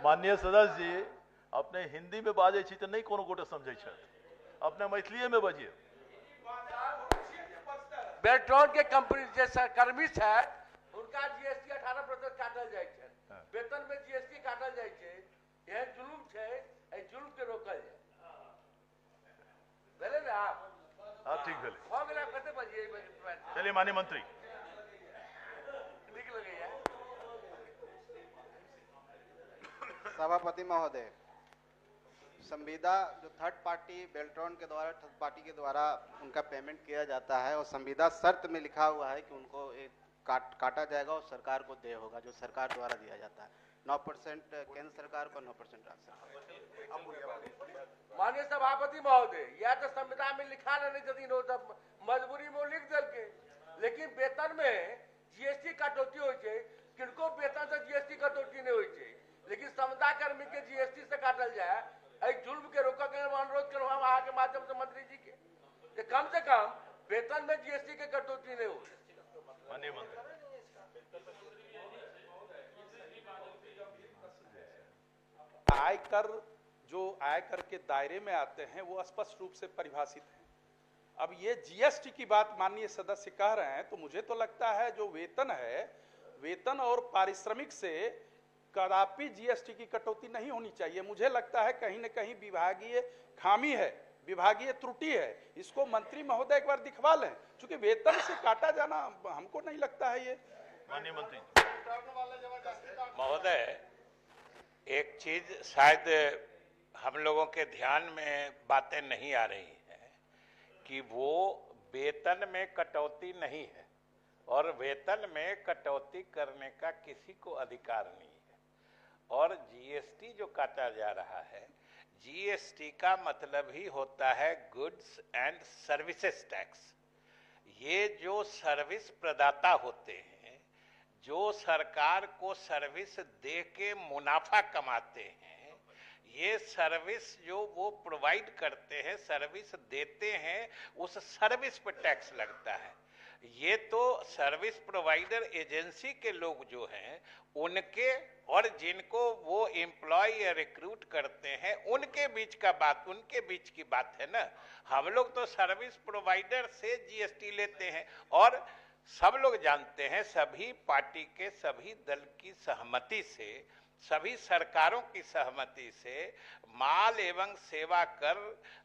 माननीय सदस्य जी, अपने हिंदी में बाजे छी तो नहीं कोनो गोटे समझे छथि, अपने मैथिलीए में बजिए। बेल्ट्रॉन के कंपनी जे कर्मी है उनका जीएसटी 18% काटल जाए छे, वेतन में जीएसटी काटल जाए छे। यह जुलुम है, ए जुलुम के रोकल जाए। भेले ना आप? हाँ, ठीक भेले। हो गेला, कते बजिए? चलिए माननीय मंत्री। निक लगैया। सभापति महोदय, संविदा जो थर्ड पार्टी बेल्ट्रॉन के द्वारा थर्ड पार्टी के द्वारा उनका पेमेंट किया जाता है और संविदा शर्त में लिखा हुआ है कि उनको एक काटा जाएगा और सरकार को देय होगा, जो सरकार द्वारा दिया जाता है। 9% केंद्र सरकार को, 9% राज्य सरकार। माननीय सभापति महोदय, यह तो संविदा में लिखा नहीं जदीन हो तब मजबूरी में लिख दल के, लेकिन वेतन में जीएसटी कटौती हो छे, किनको वेतन से जीएसटी कटौती नहीं हो छे, लेकिन संविदा कर्मी के जीएसटी से काटल जाए। एक जुल्म के रोका के अनुरोध करूँ हम के माध्यम से मंत्री जी के कि कम से कम वेतन में जीएसटी के कटौती नहीं हो। माननीय मंत्री। आयकर जो आयकर के दायरे में आते हैं वो स्पष्ट रूप से परिभाषित है। अब ये जीएसटी की बात माननीय सदस्य कह रहे हैं, तो मुझे तो लगता है जो वेतन है, वेतन और पारिश्रमिक से कदापि जीएसटी की कटौती नहीं होनी चाहिए। मुझे लगता है कहीं न कहीं विभागीय खामी है, विभागीय त्रुटि है। इसको मंत्री महोदय एक बार दिखवा लें, क्योंकि वेतन से काटा जाना हमको नहीं लगता है ये। माननीय मंत्री महोदय, एक चीज शायद हम लोगों के ध्यान में बातें नहीं आ रही है कि वो वेतन में कटौती नहीं है और वेतन में कटौती करने का किसी को अधिकार नहीं है। और जीएसटी जो काटा जा रहा है, जीएसटी का मतलब ही होता है गुड्स एंड सर्विसेज टैक्स। ये जो सर्विस प्रदाता होते हैं, जो सरकार को सर्विस दे के मुनाफा कमाते हैं, ये सर्विस जो वो प्रोवाइड करते हैं, सर्विस देते हैं, उस सर्विस पर टैक्स लगता है। ये तो सर्विस प्रोवाइडर एजेंसी के लोग जो हैं उनके और जिनको वो एम्प्लॉय या रिक्रूट करते हैं उनके बीच का बात, उनके बीच की बात है ना। हम लोग तो सर्विस प्रोवाइडर से जीएसटी लेते हैं और सब लोग जानते हैं, सभी पार्टी के सभी दल की सहमति से, सभी सरकारों की सहमति से माल एवं सेवा कर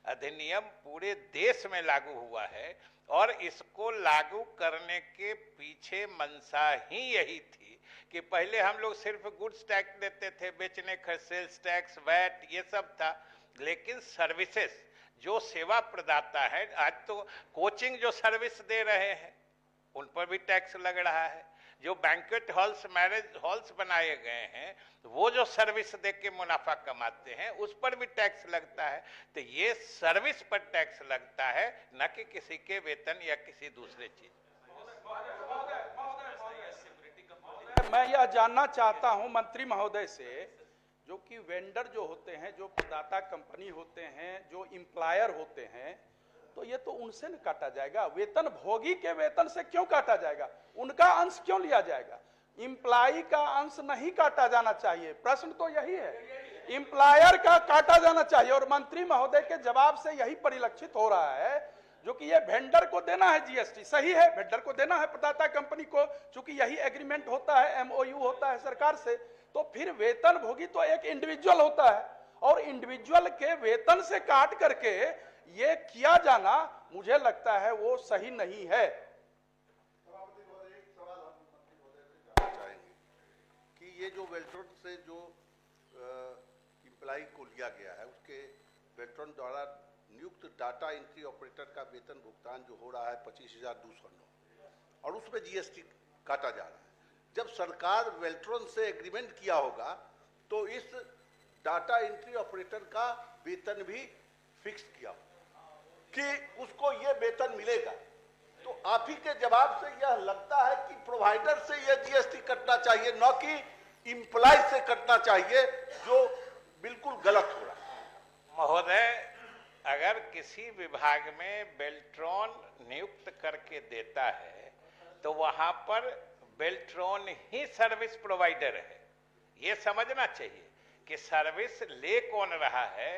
अधिनियम पूरे देश में लागू हुआ है और इसको लागू करने के पीछे मंशा ही यही थी कि पहले हम लोग सिर्फ गुड्स टैक्स देते थे, बेचने का सेल्स टैक्स, वैट, ये सब था। लेकिन सर्विसेज जो सेवा प्रदाता है, आज तो कोचिंग जो सर्विस दे रहे हैं उन पर भी टैक्स लग रहा है। जो बैंक्वेट हॉल्स, मैरिज हॉल्स बनाए गए हैं, वो जो सर्विस दे के मुनाफा कमाते हैं उस पर भी टैक्स लगता है। तो ये सर्विस पर टैक्स लगता है, न कि किसी के वेतन या किसी दूसरे चीज। मैं यह जानना चाहता हूं मंत्री महोदय से, जो कि वेंडर जो होते हैं, जो प्रदाता कंपनी होते हैं, जो एम्प्लॉयर होते हैं, तो ये तो उनसे न काटा जाएगा। वेतन भोगी के वेतन से क्यों काटा जाएगा? उनका अंश क्यों लिया जाएगा? एम्प्लॉय का अंश नहीं काटा जाना चाहिए। प्रश्न तो यही है, एम्प्लॉयर का काटा जाना चाहिए। और मंत्री महोदय के जवाब से यही परिलक्षित हो रहा है, जो कि ये वेंडर को देना है जीएसटी, सही है, वेंडर को देना है प्रदाता कंपनी को, चूंकि यही एग्रीमेंट होता है, एमओयू होता है सरकार से। तो फिर वेतन भोगी तो एक इंडिविजुअल होता है और इंडिविजुअल के वेतन से काट करके ये किया जाना मुझे लगता है वो सही नहीं है। कि ये जो वेल्ट्रॉन से जो एम्प्लॉय को लिया गया है, उसके वेल्ट्रॉन द्वारा नियुक्त डाटा एंट्री ऑपरेटर का वेतन भुगतान जो हो रहा है 25,209 और उसमें जीएसटी काटा जा रहा है। जब सरकार वेल्ट्रॉन से एग्रीमेंट किया होगा तो इस डाटा एंट्री ऑपरेटर का वेतन भी फिक्स किया कि उसको ये वेतन मिलेगा। तो आप ही के जवाब से यह लगता है कि प्रोवाइडर से यह जीएसटी कटना चाहिए, न कि एम्प्लॉय से कटना चाहिए, जो बिल्कुल गलत हो रहा है। महोदय, अगर किसी विभाग में बेल्ट्रॉन नियुक्त करके देता है तो वहां पर बेल्ट्रॉन ही सर्विस प्रोवाइडर है। ये समझना चाहिए कि सर्विस ले कौन रहा है,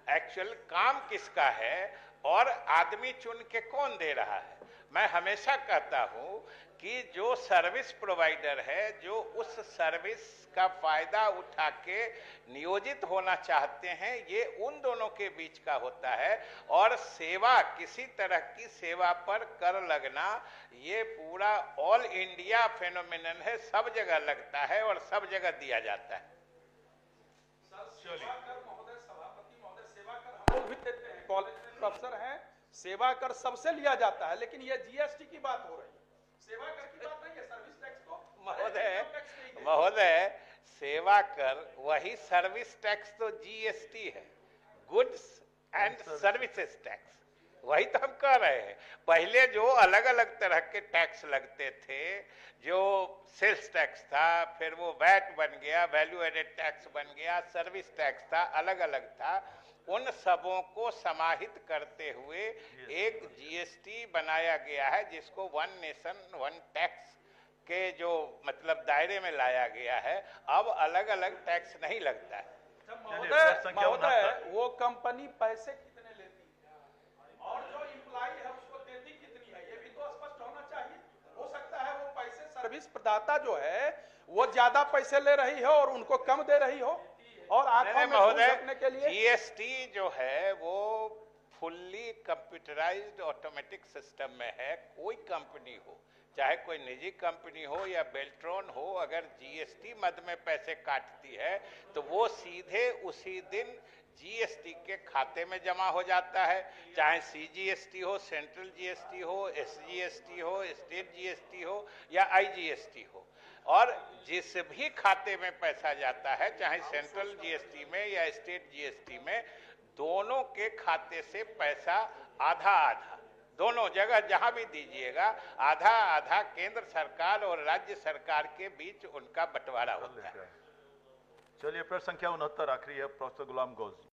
एक्चुअल काम किसका है और आदमी चुन के कौन दे रहा है। मैं हमेशा कहता हूं कि जो सर्विस प्रोवाइडर है, जो उस सर्विस का फायदा उठा के नियोजित होना चाहते हैं, ये उन दोनों के बीच का होता है। और सेवा, किसी तरह की सेवा पर कर लगना, ये पूरा ऑल इंडिया फेनोमेनन है, सब जगह लगता है और सब जगह दिया जाता है। महोदय, सभापति महोदय, सेवा कर हम लोग भी देते हैं, कॉलेज में प्रोफेसर हैं, सेवा कर सबसे लिया जाता है, लेकिन ये जीएसटी की बात हो रही है, सेवा कर की बात नहीं है। सर्विस टैक्स तो महोदय, सेवा कर वही, सर्विस टैक्स तो जीएसटी है, गुड्स एंड सर्विसेज टैक्स, वही तो हम कह रहे हैं। पहले जो अलग अलग तरह के टैक्स लगते थे, जो सेल्स टैक्स था, फिर वो वैट बन गया, वैल्यू एडेड टैक्स बन गया, सर्विस टैक्स था, अलग अलग था, उन सबों को समाहित करते हुए एक जीएसटी बनाया गया है, जिसको वन नेशन वन टैक्स के जो मतलब दायरे में लाया गया है। अब अलग अलग टैक्स नहीं लगता है। महोदय, वो कंपनी पैसे कितने लेती है और जो इम्प्लाई है उसको देती कितनी है, ये भी तो स्पष्ट होना चाहिए। हो सकता है वो पैसे सर्विस प्रदाता जो है वो ज्यादा पैसे ले रही हो और उनको कम दे रही हो, और आंखों में धूल रखने के लिए। जीएसटी जो है वो फुल्ली कंप्यूटराइज्ड ऑटोमेटिक सिस्टम में है। कोई कंपनी हो, चाहे कोई निजी कंपनी हो या बेल्ट्रॉन हो, अगर जीएसटी मद में पैसे काटती है तो वो सीधे उसी दिन जीएसटी के खाते में जमा हो जाता है, चाहे सीजीएसटी हो, सेंट्रल जीएसटी हो, एसजीएसटी हो, स्टेट जीएसटी हो या आईजीएसटी हो। और जिस भी खाते में पैसा जाता है, चाहे सेंट्रल जीएसटी में या स्टेट जीएसटी में, दोनों के खाते से पैसा आधा आधा, दोनों जगह जहां भी दीजिएगा, आधा आधा केंद्र सरकार और राज्य सरकार के बीच उनका बंटवारा होता है। चलिए, प्रश्न संख्या 69 आखिरी है, प्रोफेसर गुलाम गौस जी।